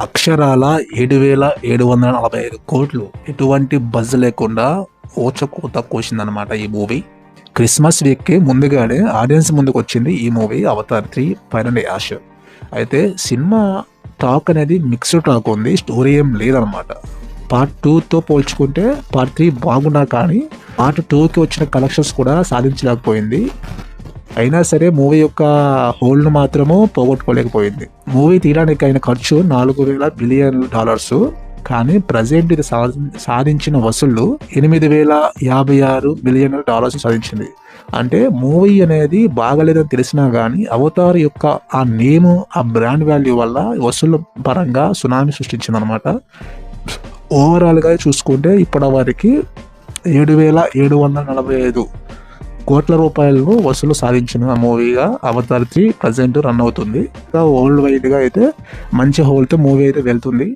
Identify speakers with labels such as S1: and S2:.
S1: అక్షరాల 7,745 కోట్లు ఎటువంటి బజ్ లేకుండా ఊచకోత కోసిందనమాట ఈ మూవీ. క్రిస్మస్ వీక్కి ముందుగానే ఆడియన్స్ ముందుకు వచ్చింది ఈ మూవీ అవతార్ 3 పైన యాష్. అయితే సినిమా టాక్ అనేది మిక్స్డ్ టాక్ ఉంది, స్టోరీ ఏం లేదనమాట. పార్ట్ 2తో పోల్చుకుంటే పార్ట్ 3 బాగున్నా కానీ పార్ట్ 2కి వచ్చిన కలెక్షన్స్ కూడా సాధించలేకపోయింది. అయినా సరే మూవీ యొక్క హోల్డ్ను మాత్రము పోగొట్టుకోలేకపోయింది. మూవీ తీయడానికి అయిన ఖర్చు $4,000 బిలియన్, కానీ ప్రజెంట్ ఇది సాధించిన వసూళ్లు $8,056 బిలియన్ సాధించింది. అంటే మూవీ అనేది బాగలేదని తెలిసినా కానీ అవతార్ యొక్క ఆ నేమ్, ఆ బ్రాండ్ వాల్యూ వల్ల వసూళ్ళ పరంగా సునామీ సృష్టించింది అనమాట. ఓవరాల్గా చూసుకుంటే ఇప్పటి వరకు 7,745 కోట్ల రూపాయలను వసూలు సాధించిన మూవీగా అవతార్ 3 ప్రజెంట్ రన్ అవుతుంది. వరల్డ్ వైడ్గా అయితే మంచి హోల్తో మూవీ అయితే వెళ్తుంది.